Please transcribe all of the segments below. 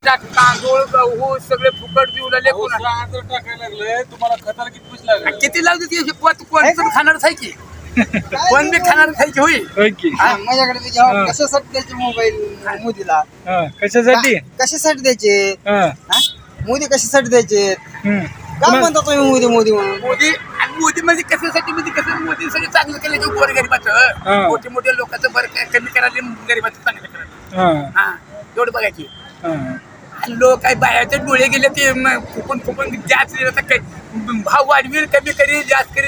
तांदूळ गहू सगळे फुकट देऊ लागले. टाकायला लागले तुम्हाला खताला किती पैसे लागले? किती लागते कोण पण खाणार आहे की कोण बी खाणार आहे की होईल. माझ्याकडे कशासाठी द्यायचे मोबाईल मोदीला? कशासाठी द्यायचे? मोदी कशासाठी द्यायचे? काय म्हणता तुम्ही मोदी मोदी म्हणून? मोदी म्हणजे कशासाठी म्हणजे कसं मोदी सगळं चांगलं केलं की गोर गरीबाचं मोठे मोठे लोकांचं बरं कमी करायला गरीबाचं चांगलं करायला. हा एवढं बघायची. लोक काही बायाचे डोळे गेले ते फुकून फुकून जास्त भाव वाढवेल कमी करी जास्त करी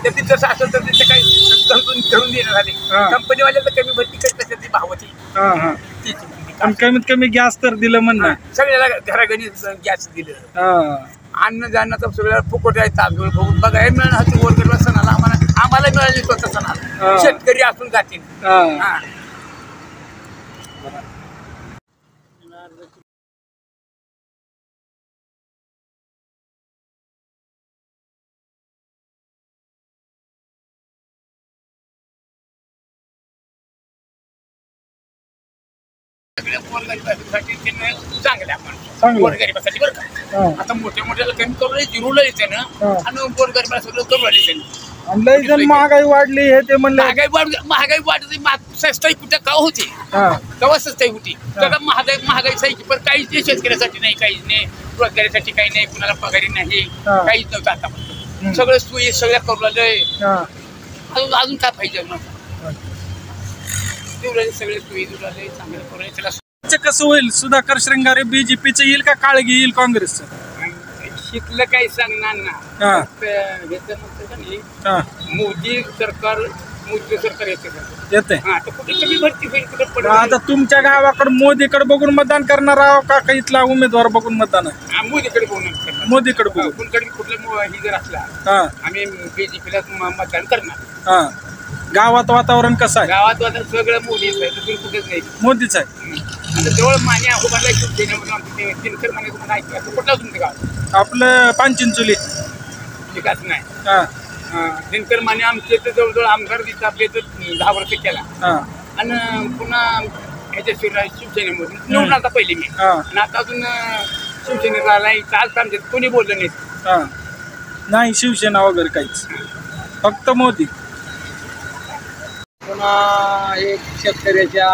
त्याची जसं असेल तर त्याचे काही धरून देणार झाले. कंपनीवाल्याला कमी भरती करत असेल ती भावाची कमीत कमी गॅस तर दिलं म्हणणं. सगळ्याला घराघरी गॅस दिलं. अन्न जाणं सगळ्याला फुकट आहे. तांदूळ बघून बघायला मिळणार गोरगरीब सणाला आम्हाला मिळाली स्वतः सणाला शेतकरी असून जातील. चांगल्या आपण गोरगरिबासाठी बरं का. आता मोठ्या मोठ्याला कमी करून जिरूला येते ना आणि गोरगरिबाला सगळं करून आले. महागाई वाढली हे ते म्हणलं. महागाई वाढली सस्ताई कुठे का होती तेव्हा सस्ताई होती. सगळं महागाई सायची पण काहीच नाही शेतकऱ्यासाठी नाही काहीच नाही रोजगारीसाठी काही नाही कुणाला पगारी नाही काहीच नव्हतं. आता सगळं सोयी सगळ्या करू आलंय. अजून काय पाहिजे सगळे सोयी दुराले चांगलं करू त्याला. कसं होईल? सुधाकर श्रृंगारे बीजेपीचं येईल का काळगी येईल काँग्रेसचं? शिकलं काही सांगणार ना. मोदी सरकार येते. कुठे कमी भरती होईल आता तुमच्या गावाकडे मोदीकडे बघून मतदान करणार आहोत का इथला उमेदवार बघून मतदान? मोदीकडे बघून मोदीकडे बघून कुठलं ही जर असला आम्ही बीजेपीला मतदान करणार. गावात वातावरण कसं आहे? गावात वातावरण सगळं मोदीच आहे. तुम्ही कुठेच नाही मोदीच आहे. आता जवळ मान्या उभारला दिनकर माने तुम्हाला ऐकलं कुठला तुमचं गाव? आपलं पानचिंचोली. विकास नाही. दिनकर माने आमचे तर जवळजवळ आमदार दिसत आपले तर 10 वर्ष केला आणि पुन्हा ह्याच्या शिवसेनेमधून निवडून आता पहिले मी आणि आता अजून शिवसेनेचा नाही चालतं आमच्यात कोणी बोललं नाही. शिवसेना वगैरे काहीच फक्त मोदी. पुन्हा एक शेतकऱ्याच्या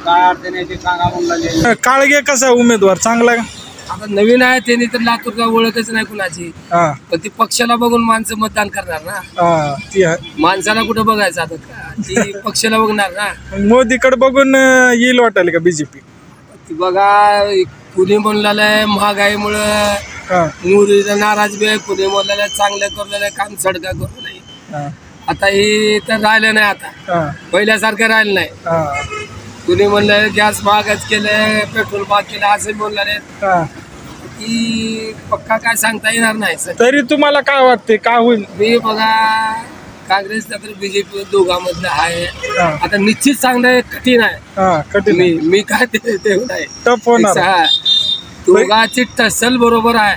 काय अडचण आहे ते सांगा म्हणलं. काळगे कसा उमेदवार चांगला का? आता नवीन आहे त्यांनी तर लातूरला ओळखच नाही कुणाची. पण ती पक्षाला बघून माणसं मतदान करणार ना. माणसाला कुठं बघायचं आता ती पक्षाला बघणार ना. मोदीकडे बघून येईल वाटायला का बीजेपी? ती बघा पुणे म्हणलेलं महागाईमुळं मोदीचा नाराज बी आहे. पुणे म्हणलेलं चांगलं करून काम सडका करू नाही. आता हे तर राहिलं नाही. आता पहिल्यासारखं राहिलं नाही. कुणी म्हणलं गॅस महागच केलं पेट्रोल महाग केलं असं म्हणलं की पक्का काय सांगता येणार नाही. तरी तुम्हाला काय वाटते काय होईल? मी बघा काँग्रेसचा तर बीजेपी दोघांमधलं आहे. आता निश्चित सांगणं कठीण आहे. मी काय ते नाही टफ होणार. दोघांची टसल बरोबर आहे.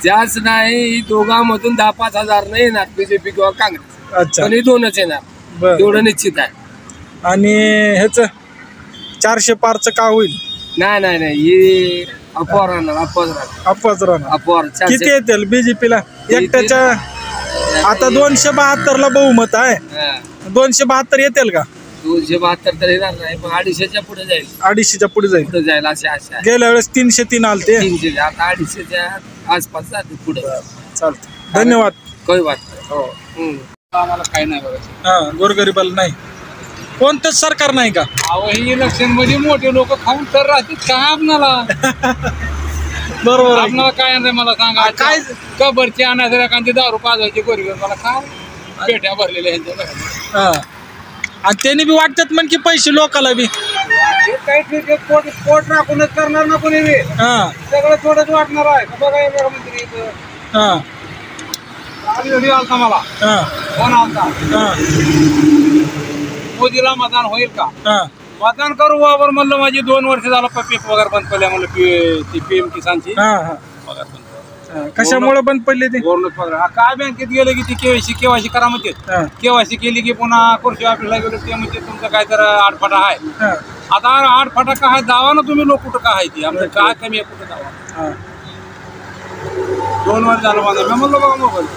जास्त नाही दोघांमधून 10-5 हजार नाही येणार बीजेपी किंवा काँग्रेस. पण हे दोनच येणार एवढं निश्चित आहे. आणि ह्याच 400 पारचं का होईल? नाही हे अपवार राहणार. किती येतील बीजेपीला एकट्याच्या? आता 272ला बहुमत आहे. 272 येतील का? 272 तर येणार नाही पण 250च्या पुढे जाईल. 250च्या पुढे जाईल असे आशा. गेल्या वेळेस 303 आलते. 300 आता 250च्या आसपास जाते पुढे. चालतं. धन्यवाद. काही बात नाही. आम्हाला काही नाही बघायचं. गोरगरिबाला नाही कोणतंच सरकार नाही का? ही इलेक्शन मध्ये मोठे लोक खाऊन तर राहतील काय आपल्याला? बरोबर. आपल्याला काय नाही मला सांगा. काय कबरची आणायचं एखादी दारू पाजायची गोरगरीब मला काय पेट्या भरलेल्या ह्यांच्या. आणि त्यांनी बी वाटतात म्हण की पैसे लोकाला बी काही ठीक आहे. पोट राखूनच करणार ना कोणी बी. सगळं थोडंच वाटणार आहे. बघा मंत्री आलता मला फोन आलता मोदीला मतदान होईल का? मतदान करू बाबर म्हणलं. माझी 2 वर्ष झालं पीक वगैरे बंद पडल्या म्हणलं. ती PM किसानची पगार बंद. कशामुळे बंद पडले ते? पगार काय बँकेत गेलं की ती केवायसी करा म्हणते. केवायसी केली की पुन्हा कृषी ऑफिसला गेलो ते म्हणजे तुमचं काय तर आडफाटा आहे आता 8 फटाका आहे दावा ना तुम्ही लोक कुठं काय ती आमचं काय कमी आहे कुठं दावा 2 वर्ष झालं माझा मी म्हणलो बघा मोबाईल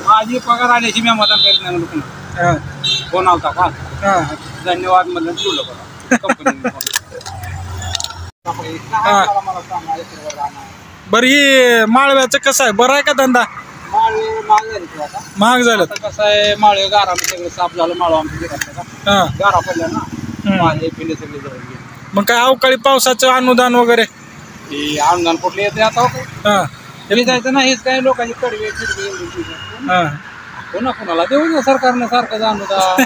माझी पगार आल्याची मी मतदान करीत नाही म्हणून फोन आलता का धन्यवाद म्हणलं ठेवलं बघा कंपनी बरं ही माळव्याचं कसं आहे बरं आहे का धंदा महाग झालं कसं आहे माळे गारा सगळं साफ झालं माळव आमच्या गारा पडल्या ना माळे पिले सगळे जवळ गेले मग काय अवकाळी पावसाचं अनुदान वगैरे ते अनुदान कुठले येते आता तरी जायचं नाही काय लोकांची कडवे चिडवे कोणा कोणाला देऊ ना सरकारनं सारखं अनुदान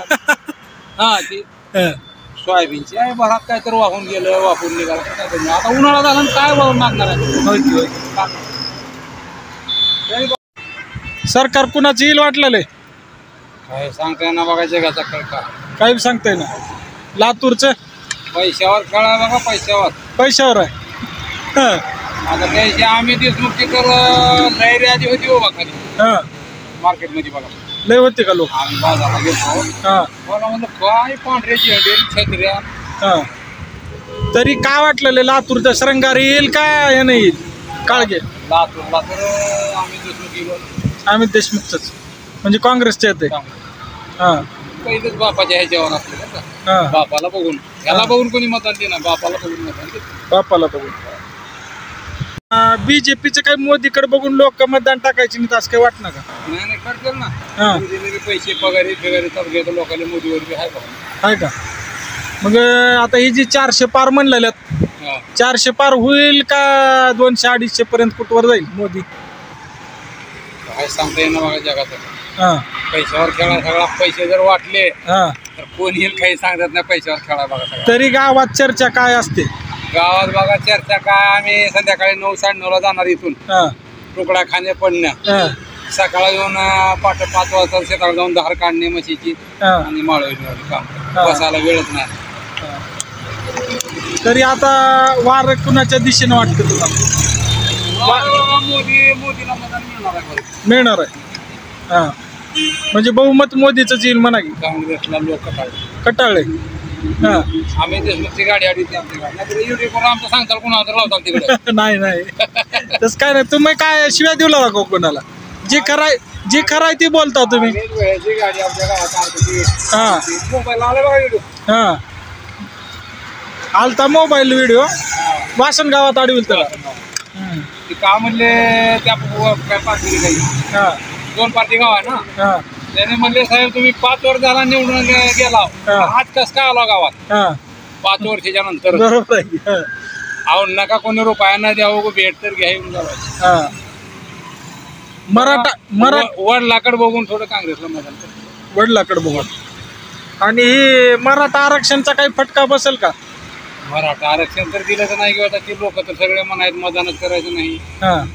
ती सोयाबीनची आहे भरात काय तर वाहून गेलं वापरून निघालं आता उन्हाळा झाला काय वाहून मागणार आहे सरकार कुणाचं येईल वाटलेलं काय सांगताय ना बघा जगाचा कळका काही सांगताय ना लातूरचं पैशावर खेळा बघा पैशावर आहे आता त्याची आम्ही देशमुखची कर लहरी आधी होती बाबा खाली मार्केटमध्ये बघा लय होते का लोक आम्ही बाजारात गेलो मला म्हणलं काय पांढऱ्याची हंडेल छत्र्या तरी काय वाटलेलं लातूरचं श्रंगार येईल का हे नाही येईल काळगे लातूरला तर आम्ही देशमुख गेलो आम्ही देशमुखच म्हणजे काँग्रेसचे येते पहिलेच बापाच्या ह्याच्यावर असले बापाला बघून याला बघून कोणी मतदान देणार बापाला बघून मतदान देत बापाला बघून बीजेपीचं काही मोदीकडे बघून लोक मतदान टाकायचे नाही असं काही वाटणार का नाही करतील ना मोदीने पैसे पगारी चालू घेतो लोकांना मोदीवर बी आहे बघा आहे का मग आता ही जी 400 पार म्हणलेल्यात 400 पार होईल का 200-250 पर्यंत कुठवर जाईल मोदी काय सांगता येईल बघा जगाचं पैशावर खेळा सगळा पैसे जर वाटले तर कोण येईल काही सांगत नाही पैशावर खेळा बघा तरी गावात चर्चा काय असते गावात बघा चर्चा काय आम्ही संध्याकाळी 9-9:30 जाणार इथून तुकडा खाणे पडणं सकाळी येऊन पाठ 5 वाजता शेताला जाऊन धार काढणे म्हशीची आणि माळवणी काम बसायला वेळच नाही तरी आता वार कुणाच्या दिशेने वाटतं तुला मोदीला मतदान मिळणार आहे म्हणजे बहुमत मोदीच येईल म्हणा की काँग्रेसला लोक कटाळले आम्ही देशमुखची गाडी आली युट्यूबवर आमचं सांगताल कोणाला तर लावताल तिकडे नाही तसं काय नाही तुम्ही काय शिव्या देऊ लागो कोणाला जे खराय ती बोलता तुम्ही गाडी आमच्या गावात मोबाईल आला बघा व्हिडिओ आलता मोबाईल व्हिडिओ वासन गावात अडविल त्याला का म्हणले त्या पार्टी काही 2 पार्टी गाव आहे ना त्याने म्हणले साहेब तुम्ही 5 वर्ष झाला निवडून गेला आज कस काय आला गावात 5 वर्षाच्या नंतर बरोबर आहे अहो नका कोणी रुपया न द्यावं भेट तर घ्या येऊन जावं मराठा वडिलाकडे बघून थोडं काँग्रेसला मतदान करतो वडिलाकडे बघून आणि ही मराठा आरक्षणचा काही फटका बसेल का मराठा आरक्षण तर दिलं तर नाही किंवा ती लोक तर सगळे म्हणायत मतदानच करायचं नाही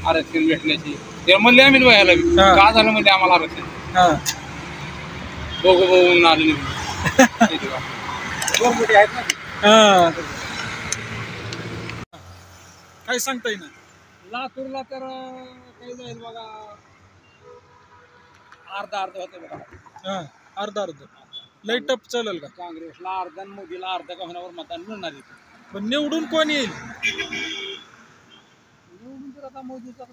आरक्षण भेटण्याची ते म्हणले आम्ही व्हायला का झालं म्हणजे आम्हाला आरक्षण बघून आले काय सांगता येईल लातूरला तर काही जाईल बघा अर्धा होतं बघा अर्धा लय टप चालेल का काँग्रेसला अर्धा मोदीला अर्धा का होण्यावर मतदान मिळणार आहे पण निवडून कोण येईल निवडून तर आता मोदीचा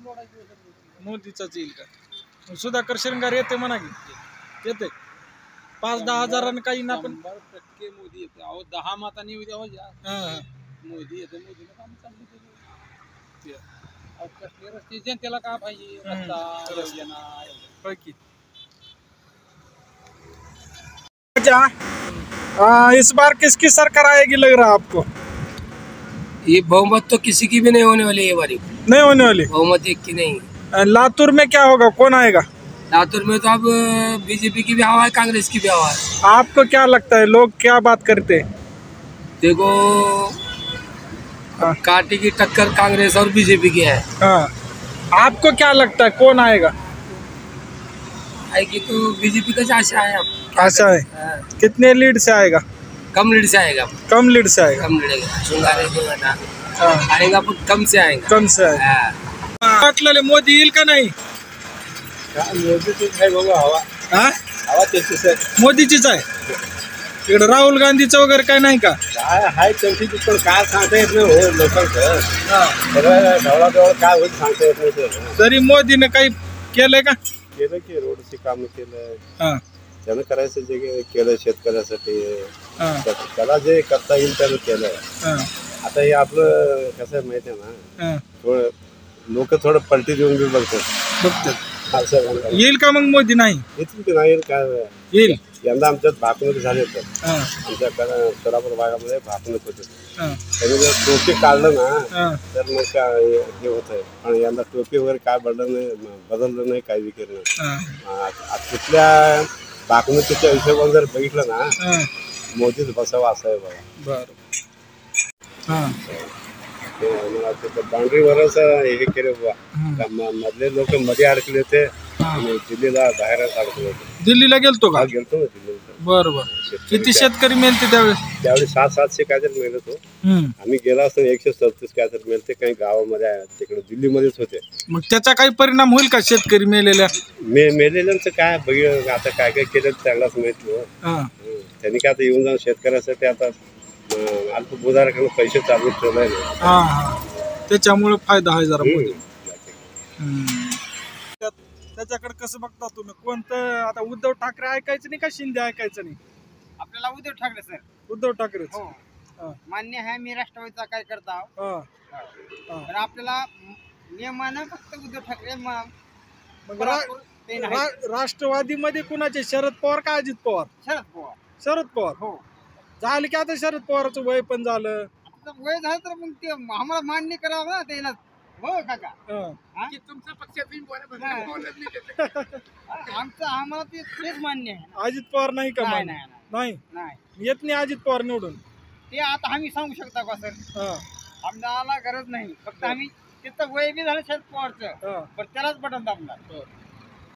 मोदीचाच येईल का सुधाकर श्रृंगार येते म्हणा की येते 5-10 हजारांनी काही ना पण 100% मोदी येते अहो 10 मतांनी येऊ द्यावं मोदी येते मोदीला काम चालू कसले रस्ते जनतेला का पाहिजे रस्ता योजना इस बार किसकी सरकार आएगी लग रहा है आपको ये बहुमत तो किसी की भी नहीं होने वाली है बारी नहीं होने वाली बहुमत एक की नहीं लातूर में क्या होगा कौन आएगा लातूर में तो अब बीजेपी की भी हवा है कांग्रेस की भी हवा है आपको क्या लगता है लोग क्या बात करते हैं देखो कांटे की टक्कर कांग्रेस और बीजेपी की है आपको क्या लगता है कौन आएगा आएगी तो बीजेपी का आशा है अब आशा है कितने लीड से आएगा कम लीड से आएगा कम लीड से आएगा आएगा कम से आएगा कम से आएगा वाटलेले मोदी येईल का नाही मोदीचीच आहे बघा हवा हा हवा त्याचीच आहे मोदीचीच आहे इकडे राहुल गांधीचं वगैरे काय नाही का? काय हाय त्यांची पण काय सांगता येत नाही हो लोकांचं. सगळं ढवळाढवळ काय होईल सांगता येत नाही सर. तरी मोदीने काही केलंय का? केलं की रोडची कामं केलं, हा, त्यानं करायचं जे केलं शेतकऱ्यासाठी, हा, त्याला जे करता येईल त्यानं केलं. हा, आता हे आपलं कसं आहे माहिती आहे ना, हा. थोडं लोक थोडं पलटी देऊन बी बघतात. बघतात. असं म्हणतात. येईल का मग मोदी? नाही येतील की नाही काय येईल. यंदा आमच्यात भाकणूक झाले तर हा, आमच्या सोलापूर भागामध्ये भाकणूक होते. हा, त्यांनी जर टोपी काढलं ना हा. तर मग काय हे होत आहे. पण यंदा टोपी वगैरे काय बदललं नाही, काही विकेल नाही. हा, तिथल्या भाकणुकीच्या हिशोबाने जर बघितलं ना, हा. मोदीच बसावं असं आहे बघा. बरं. हा, बाउंड्रीवरच हे केलं बाबा. मधले लोक मध्ये अडकले होते आणि दिल्लीला बाहेरच अडकले होते. दिल्लीला गेलतो का? गेलतो ना दिल्लीला. बरं बरं. किती शेतकरी मेलते त्यावेळेस? त्यावेळी 700 काहीतरी मिळत होतो. आम्ही गेला असताना 137 काहीतरी मिळते. काही गावामध्ये आहे, तिकडे दिल्लीमध्येच होते. मग त्याचा काही परिणाम होईल का शेतकरी मेलेल्या? मेलेल्यांचं काय बघ आता काय काय केलं चांगलाच माहिती हो. त्यांनी काय आता येऊन जाऊन शेतकऱ्यासाठी आता अल्पभूधारकांना पैसे चालू ठेवलाय ना. हा, हा. त्याच्यामुळे फायदा आहे जरा मोदी. त्याच्याकडे कसं बघता तुम्ही? कोणतं आता उद्धव ठाकरे ऐकायचं नाही का शिंदे ऐकायचं नाही? आपल्याला उद्धव ठाकरे सर. उद्धव ठाकरे. हो, मान्य आहे, मी राष्ट्रवादीचा काय करता आहो. पण आपल्याला नियमानं फक्त उद्धव ठाकरे मग राष्ट्रवादीमध्ये कुणाचे? शरद पवार का अजित पवार? शरद पवार. शरद पवार. हो, झालं की आता शरद पवारचं वय पण झालं. आता वय झालं तर मग ते आम्हाला मान्य करावं ना त्याला. हो काका, की तुमचा पक्षात आम्हाला तेच मान्य आहे. अजित पवार नाही का? नाही, मान्य? नाही, नाही नाही. येत नाही अजित पवार निवडून. ते आता आम्ही सांगू शकता का सर? आम्हाला गरज नाही. फक्त आम्ही तिथं वय बी झालं शरद पवारचं, पण त्यालाच बटन दाबणार.